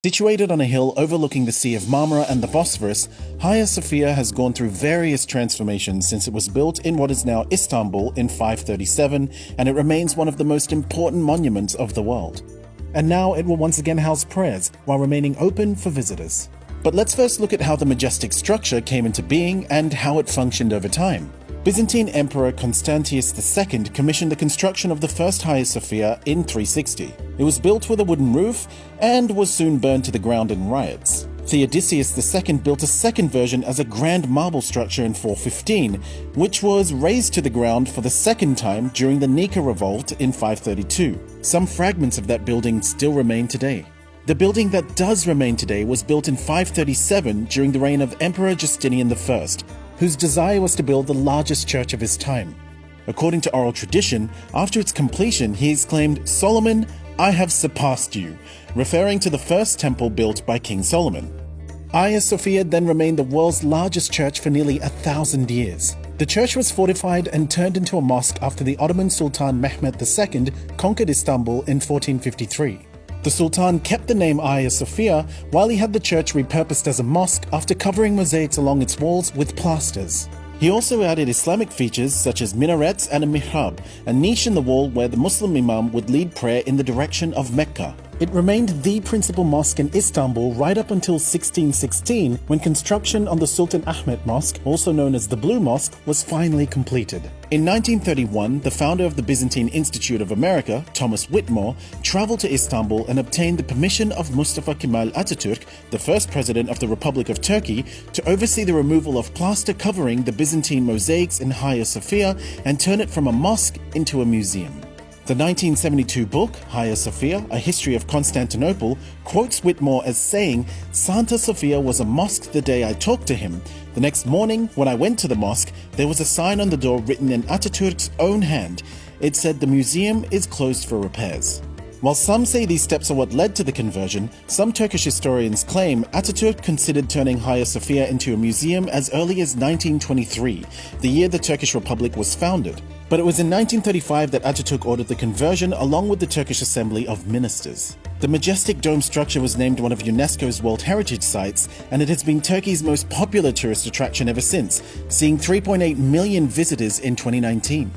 Situated on a hill overlooking the Sea of Marmara and the Bosphorus, Hagia Sophia has gone through various transformations since it was built in what is now Istanbul in 537, and it remains one of the most important monuments of the world. And now it will once again house prayers while remaining open for visitors. But let's first look at how the majestic structure came into being and how it functioned over time. Byzantine Emperor Constantius II commissioned the construction of the first Hagia Sophia in 360. It was built with a wooden roof and was soon burned to the ground in riots. Theodosius II built a second version as a grand marble structure in 415, which was razed to the ground for the second time during the Nika revolt in 532. Some fragments of that building still remain today. The building that does remain today was built in 537 during the reign of Emperor Justinian I, whose desire was to build the largest church of his time. According to oral tradition, after its completion, he exclaimed, "Solomon, I have surpassed you," referring to the first temple built by King Solomon. Hagia Sophia then remained the world's largest church for nearly 1,000 years. The church was fortified and turned into a mosque after the Ottoman Sultan Mehmed II conquered Istanbul in 1453. The Sultan kept the name Hagia Sophia while he had the church repurposed as a mosque after covering mosaics along its walls with plasters. He also added Islamic features such as minarets and a mihrab, a niche in the wall where the Muslim imam would lead prayer in the direction of Mecca. It remained the principal mosque in Istanbul right up until 1616, when construction on the Sultan Ahmet Mosque, also known as the Blue Mosque, was finally completed. In 1931, the founder of the Byzantine Institute of America, Thomas Whitmore, traveled to Istanbul and obtained the permission of Mustafa Kemal Atatürk, the first president of the Republic of Turkey, to oversee the removal of plaster covering the Byzantine mosaics in Hagia Sophia and turn it from a mosque into a museum. The 1972 book, Hagia Sophia, A History of Constantinople, quotes Whitmore as saying, "Santa Sophia was a mosque the day I talked to him. The next morning, when I went to the mosque, there was a sign on the door written in Atatürk's own hand. It said the museum is closed for repairs." While some say these steps are what led to the conversion, some Turkish historians claim Atatürk considered turning Hagia Sophia into a museum as early as 1923, the year the Turkish Republic was founded. But it was in 1935 that Atatürk ordered the conversion along with the Turkish Assembly of Ministers. The majestic dome structure was named one of UNESCO's World Heritage Sites, and it has been Turkey's most popular tourist attraction ever since, seeing 3.8 million visitors in 2019.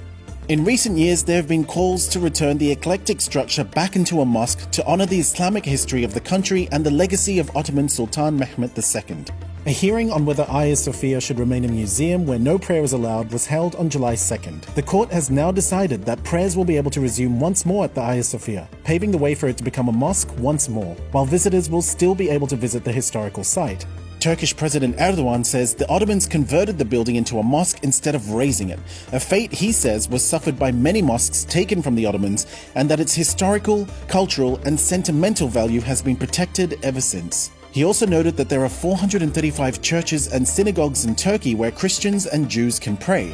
In recent years, there have been calls to return the eclectic structure back into a mosque to honor the Islamic history of the country and the legacy of Ottoman Sultan Mehmed II. A hearing on whether Hagia Sophia should remain a museum where no prayer is allowed was held on July 2nd. The court has now decided that prayers will be able to resume once more at the Hagia Sophia, paving the way for it to become a mosque once more, while visitors will still be able to visit the historical site. Turkish President Erdogan says the Ottomans converted the building into a mosque instead of razing it, a fate he says was suffered by many mosques taken from the Ottomans, and that its historical, cultural, and sentimental value has been protected ever since. He also noted that there are 435 churches and synagogues in Turkey where Christians and Jews can pray.